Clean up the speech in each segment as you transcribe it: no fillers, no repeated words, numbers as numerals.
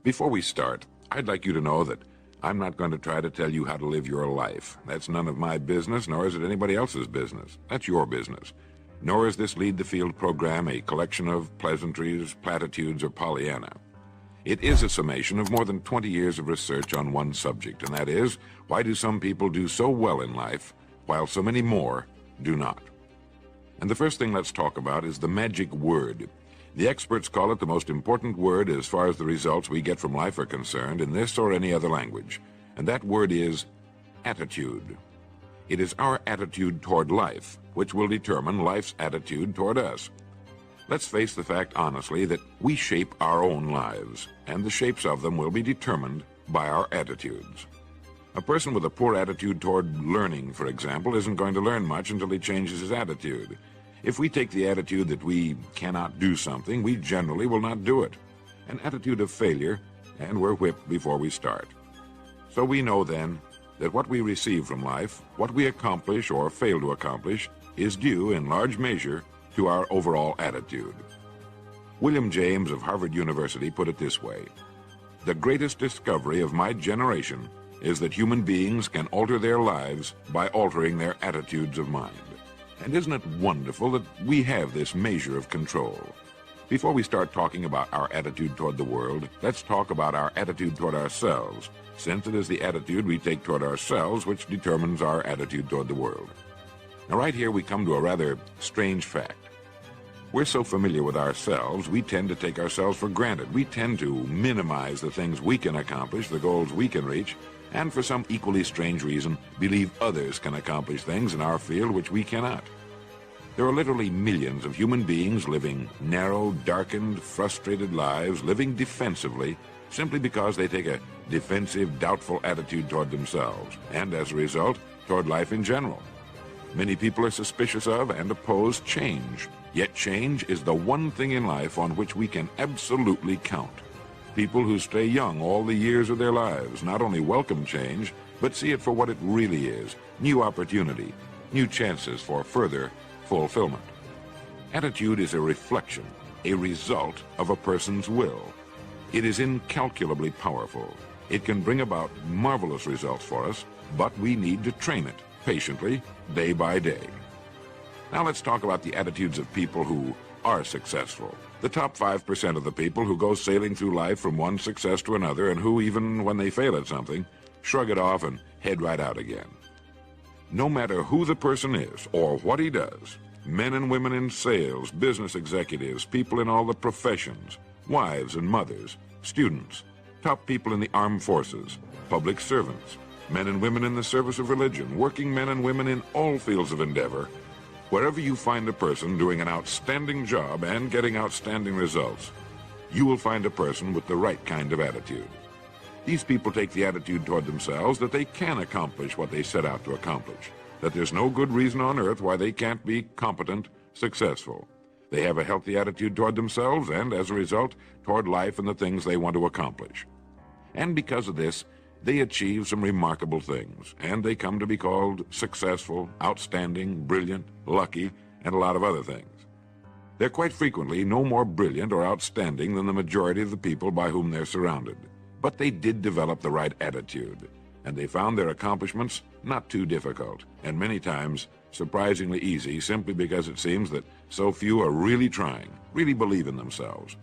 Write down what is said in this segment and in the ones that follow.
Before we start, I'd like you to know that I'm not going to try to tell you how to live your life. That's none of my business, nor is it anybody else's business. That's your business. Nor is this Lead the Field program a collection of pleasantries, platitudes, or Pollyanna. It is a summation of more than 20 years of research on one subject, and that is, why do some people do so well in life, while so many more do not? And the first thing let's talk about is the magic word. The experts call it the most important word as far as the results we get from life are concerned in this or any other language. And that word is attitude. It is our attitude toward life which will determine life's attitude toward us. Let's face the fact honestly that we shape our own lives, and the shapes of them will be determined by our attitudes. A person with a poor attitude toward learning, for example, isn't going to learn much until he changes his attitude. If we take the attitude that we cannot do something, we generally will not do it. An attitude of failure, and we're whipped before we start. So we know then that what we receive from life, what we accomplish or fail to accomplish, is due in large measure to our overall attitude. William James of Harvard University put it this way: "The greatest discovery of my generation is that human beings can alter their lives by altering their attitudes of mind." And isn't it wonderful that we have this measure of control? Before we start talking about our attitude toward the world, let's talk about our attitude toward ourselves, since it is the attitude we take toward ourselves which determines our attitude toward the world. Now, right here we come to a rather strange fact. We're so familiar with ourselves, we tend to take ourselves for granted. We tend to minimize the things we can accomplish, the goals we can reach, and for some equally strange reason, believe others can accomplish things in our field which we cannot. There are literally millions of human beings living narrow, darkened, frustrated lives, living defensively, simply because they take a defensive, doubtful attitude toward themselves, and as a result, toward life in general. Many people are suspicious of and oppose change, yet change is the one thing in life on which we can absolutely count. People who stay young all the years of their lives not only welcome change, but see it for what it really is: new opportunity, new chances for further fulfillment. Attitude is a reflection, a result of a person's will. It is incalculably powerful. It can bring about marvelous results for us, but we need to train it patiently, day by day. Now let's talk about the attitudes of people who are successful. The top 5% of the people who go sailing through life from one success to another, and who, even when they fail at something, shrug it off and head right out again. No matter who the person is or what he does, men and women in sales, business executives, people in all the professions, wives and mothers, students, top people in the armed forces, public servants, men and women in the service of religion, working men and women in all fields of endeavor, wherever you find a person doing an outstanding job and getting outstanding results, you will find a person with the right kind of attitude. These people take the attitude toward themselves that they can accomplish what they set out to accomplish, that there's no good reason on earth why they can't be competent, successful. They have a healthy attitude toward themselves and, as a result, toward life and the things they want to accomplish. And because of this, they achieve some remarkable things, and they come to be called successful, outstanding, brilliant, lucky, and a lot of other things. They're quite frequently no more brilliant or outstanding than the majority of the people by whom they're surrounded. But they did develop the right attitude, and they found their accomplishments not too difficult, and many times surprisingly easy, simply because it seems that so few are really trying, really believe in themselves.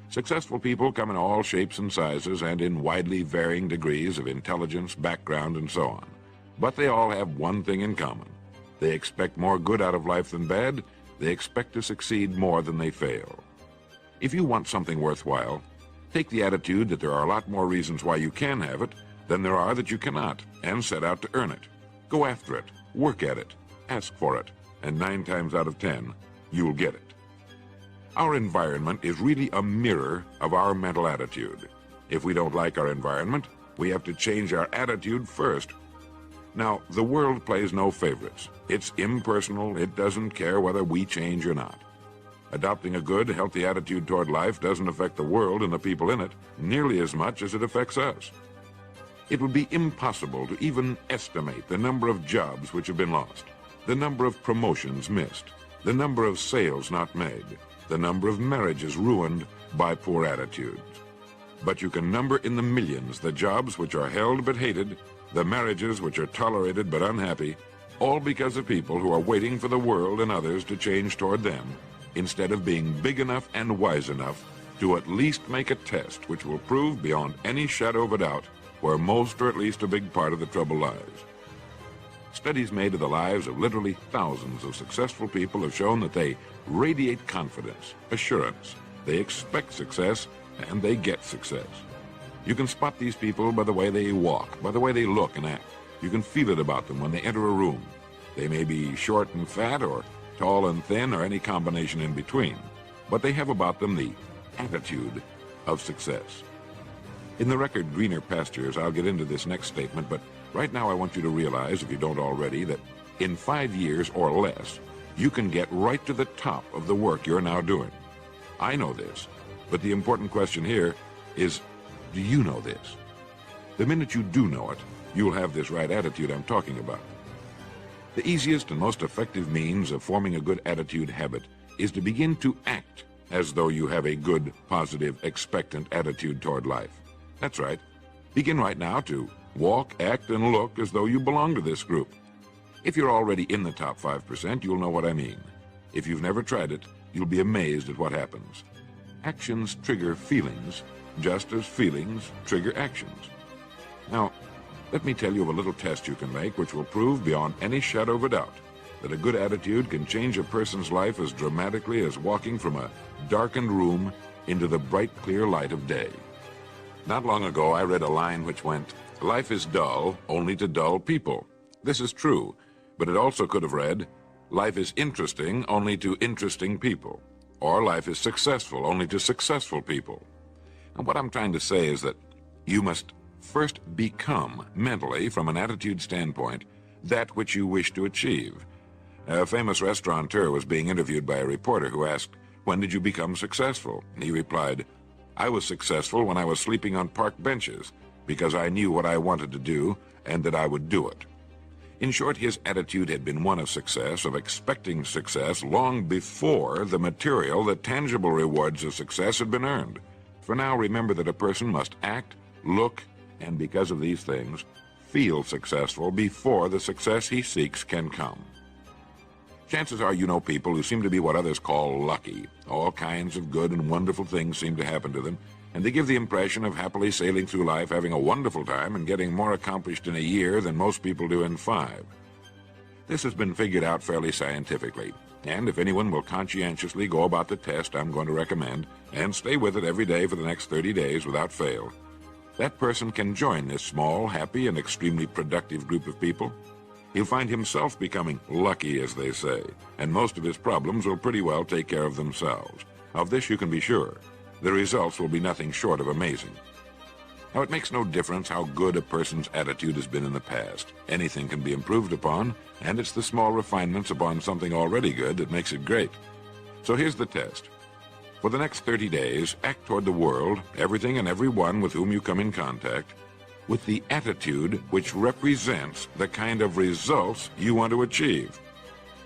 Successful people come in all shapes and sizes and in widely varying degrees of intelligence, background, and so on. But they all have one thing in common. They expect more good out of life than bad. They expect to succeed more than they fail. If you want something worthwhile, take the attitude that there are a lot more reasons why you can have it than there are that you cannot, and set out to earn it. Go after it, work at it, ask for it, and 9 times out of 10, you'll get it. Our environment is really a mirror of our mental attitude. If we don't like our environment, we have to change our attitude first. Now, the world plays no favorites. It's impersonal. It doesn't care whether we change or not. Adopting a good, healthy attitude toward life doesn't affect the world and the people in it nearly as much as it affects us. It would be impossible to even estimate the number of jobs which have been lost, the number of promotions missed, the number of sales not made, the number of marriages ruined by poor attitudes. but you can number in the millions the jobs which are held but hated, the marriages which are tolerated but unhappy, all because of people who are waiting for the world and others to change toward them, instead of being big enough and wise enough to at least make a test which will prove beyond any shadow of a doubt where most or at least a big part of the trouble lies. Studies made of the lives of literally thousands of successful people have shown that they radiate confidence, assurance, they expect success, and they get success. You can spot these people by the way they walk, by the way they look and act. You can feel it about them when they enter a room. They may be short and fat, or tall and thin, or any combination in between, but they have about them the attitude of success. In the record Greener Pastures, I'll get into this next statement, but right now I want you to realize, if you don't already, that in 5 years or less, you can get right to the top of the work you're now doing. I know this, but the important question here is, do you know this? The minute you do know it, you'll have this right attitude I'm talking about. The easiest and most effective means of forming a good attitude habit is to begin to act as though you have a good, positive, expectant attitude toward life. That's right. Begin right now to walk, act, and look as though you belong to this group. If you're already in the top 5%, you'll know what I mean. If you've never tried it, you'll be amazed at what happens. Actions trigger feelings, just as feelings trigger actions. Now, let me tell you of a little test you can make which will prove beyond any shadow of a doubt that a good attitude can change a person's life as dramatically as walking from a darkened room into the bright, clear light of day. Not long ago, I read a line which went, "Life is dull only to dull people." This is true, but it also could have read, "Life is interesting only to interesting people," or "Life is successful only to successful people." And what I'm trying to say is that you must first become, mentally, from an attitude standpoint, that which you wish to achieve. A famous restaurateur was being interviewed by a reporter who asked, "When did you become successful?" And he replied, "I was successful when I was sleeping on park benches, because I knew what I wanted to do and that I would do it." In short, his attitude had been one of success, of expecting success, long before the material, the tangible rewards of success had been earned. For now, remember that a person must act, look, and because of these things, feel successful before the success he seeks can come. Chances are you know people who seem to be what others call lucky. All kinds of good and wonderful things seem to happen to them, and they give the impression of happily sailing through life, having a wonderful time, and getting more accomplished in a year than most people do in 5. This has been figured out fairly scientifically, and if anyone will conscientiously go about the test I'm going to recommend, and stay with it every day for the next 30 days without fail, that person can join this small, happy, and extremely productive group of people. He'll find himself becoming lucky, as they say, and most of his problems will pretty well take care of themselves. Of this you can be sure. The results will be nothing short of amazing. Now, it makes no difference how good a person's attitude has been in the past. Anything can be improved upon, and it's the small refinements upon something already good that makes it great. So here's the test. For the next 30 days, act toward the world, everything and everyone with whom you come in contact, with the attitude which represents the kind of results you want to achieve.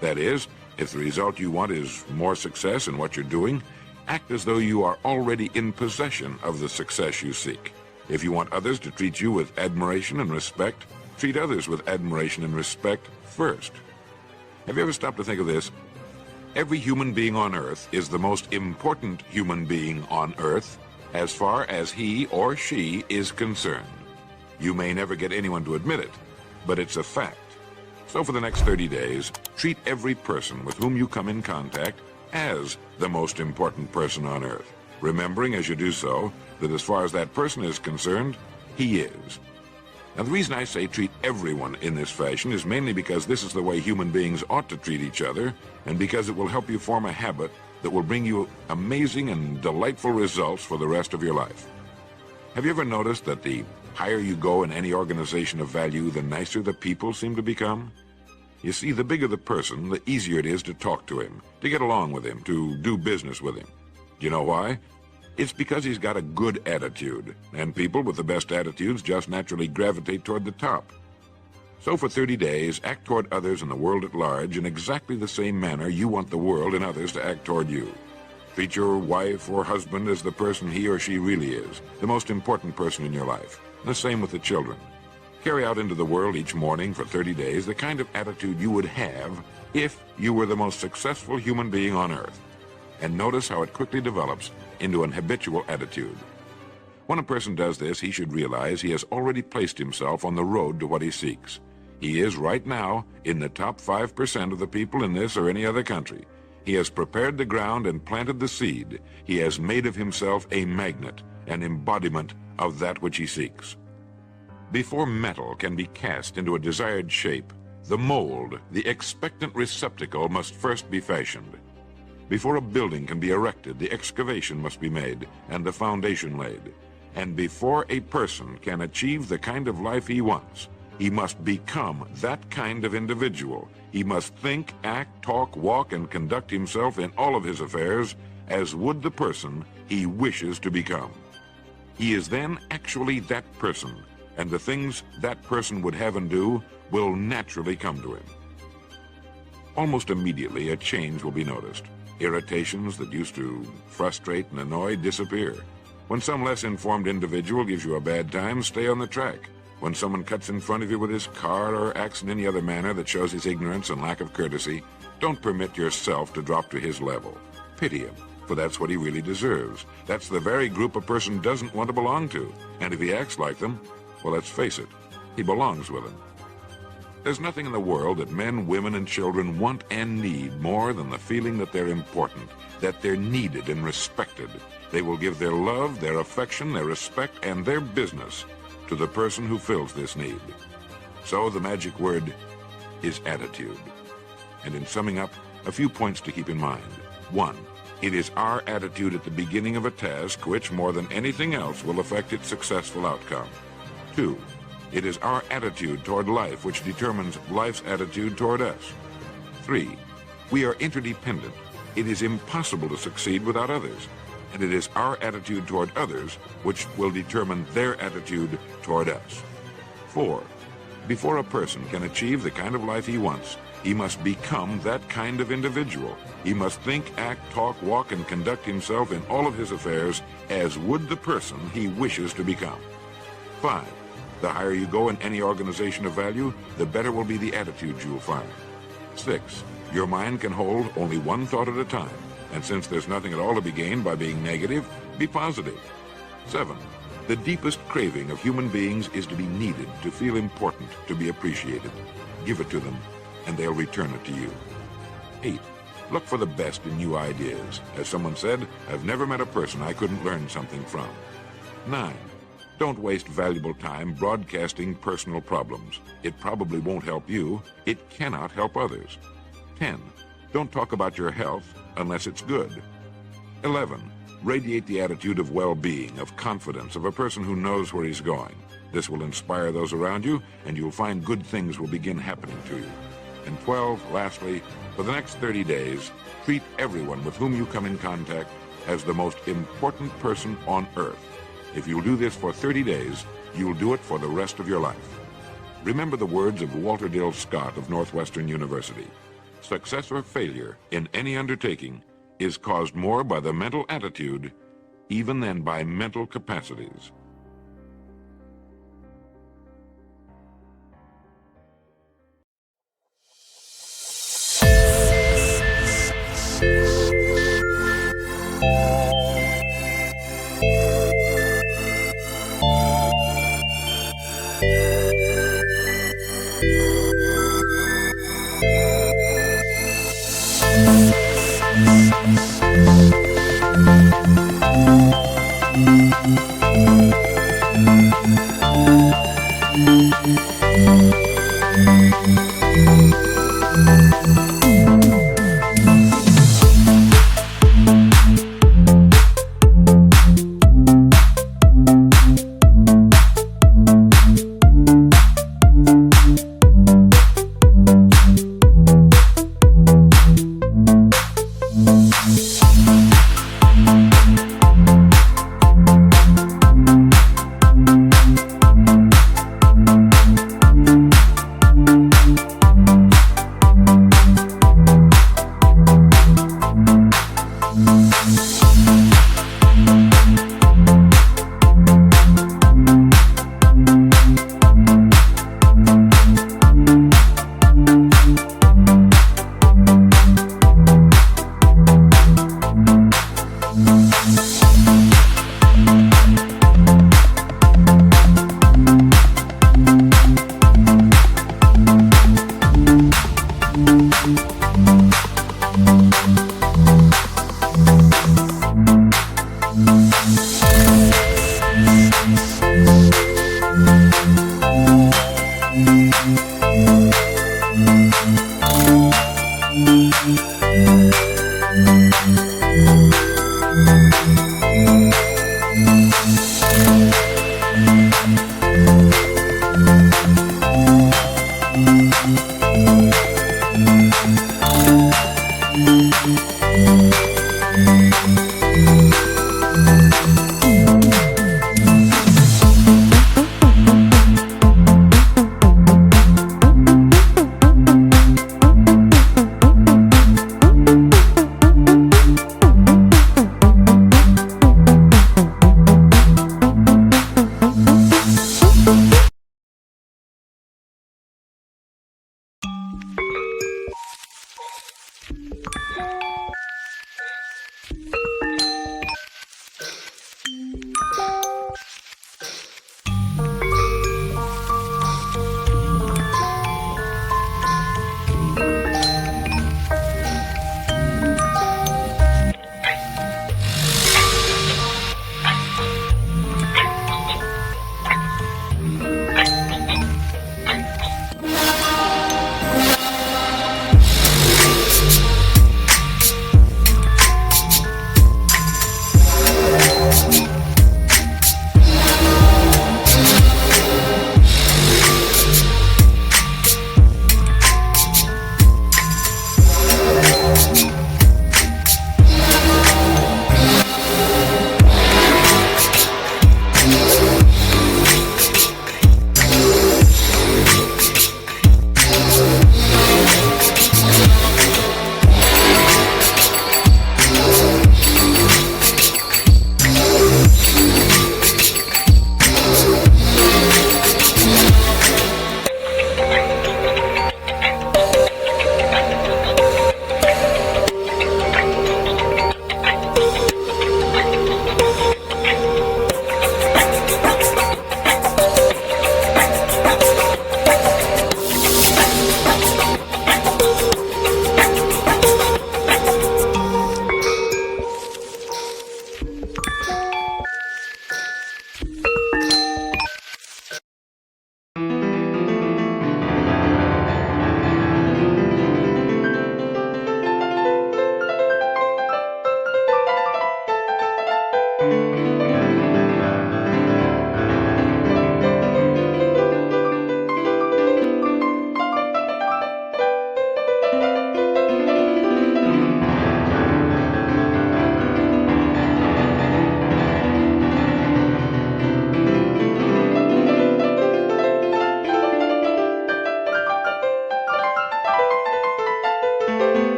That is, if the result you want is more success in what you're doing, act as though you are already in possession of the success you seek. If you want others to treat you with admiration and respect, treat others with admiration and respect first. Have you ever stopped to think of this? Every human being on Earth is the most important human being on Earth as far as he or she is concerned. You may never get anyone to admit it, but it's a fact. So for the next 30 days, treat every person with whom you come in contact as the most important person on Earth, remembering as you do so that as far as that person is concerned, he is. Now, the reason I say treat everyone in this fashion is mainly because this is the way human beings ought to treat each other, and because it will help you form a habit that will bring you amazing and delightful results for the rest of your life. Have you ever noticed that the higher you go in any organization of value, the nicer the people seem to become? You see, the bigger the person, the easier it is to talk to him, to get along with him, to do business with him. Do you know why? It's because he's got a good attitude, and people with the best attitudes just naturally gravitate toward the top. So for 30 days, act toward others and the world at large in exactly the same manner you want the world and others to act toward you. Treat your wife or husband as the person he or she really is, the most important person in your life. The same with the children. Carry out into the world each morning for 30 days the kind of attitude you would have if you were the most successful human being on earth. And notice how it quickly develops into an habitual attitude. When a person does this, he should realize he has already placed himself on the road to what he seeks. He is right now in the top 5% of the people in this or any other country. He has prepared the ground and planted the seed. He has made of himself a magnet, an embodiment of that which he seeks. Before metal can be cast into a desired shape, the mold, the expectant receptacle, must first be fashioned. Before a building can be erected, the excavation must be made and the foundation laid. And before a person can achieve the kind of life he wants, he must become that kind of individual. He must think, act, talk, walk, and conduct himself in all of his affairs as would the person he wishes to become. He is then actually that person, and the things that person would have and do will naturally come to him. Almost immediately, a change will be noticed. Irritations that used to frustrate and annoy disappear. When some less informed individual gives you a bad time, stay on the track. When someone cuts in front of you with his car or acts in any other manner that shows his ignorance and lack of courtesy, don't permit yourself to drop to his level. Pity him, for that's what he really deserves. That's the very group a person doesn't want to belong to. And if he acts like them, well, let's face it, he belongs with them. There's nothing in the world that men, women, and children want and need more than the feeling that they're important, that they're needed and respected. They will give their love, their affection, their respect, and their business to the person who fills this need. So the magic word is attitude. And in summing up, a few points to keep in mind. 1. It is our attitude at the beginning of a task which, more than anything else, will affect its successful outcome. 2. It is our attitude toward life which determines life's attitude toward us. 3. We are interdependent. It is impossible to succeed without others. And it is our attitude toward others which will determine their attitude toward us. 4. Before a person can achieve the kind of life he wants, he must become that kind of individual. He must think, act, talk, walk, and conduct himself in all of his affairs as would the person he wishes to become. 5. The higher you go in any organization of value, the better will be the attitudes you will find. 6. Your mind can hold only one thought at a time, and since there's nothing at all to be gained by being negative, be positive. 7. The deepest craving of human beings is to be needed, to feel important, to be appreciated. Give it to them, and they'll return it to you. 8. Look for the best in new ideas. As someone said, I've never met a person I couldn't learn something from. 9. Don't waste valuable time broadcasting personal problems. It probably won't help you. It cannot help others. 10. Don't talk about your health unless it's good. 11. Radiate the attitude of well-being, of confidence, of a person who knows where he's going. This will inspire those around you, and you'll find good things will begin happening to you. And 12, lastly, for the next 30 days, treat everyone with whom you come in contact as the most important person on earth. If you'll do this for 30 days, you'll do it for the rest of your life. Remember the words of Walter Dill Scott of Northwestern University. Success or failure in any undertaking is caused more by the mental attitude even than by mental capacities.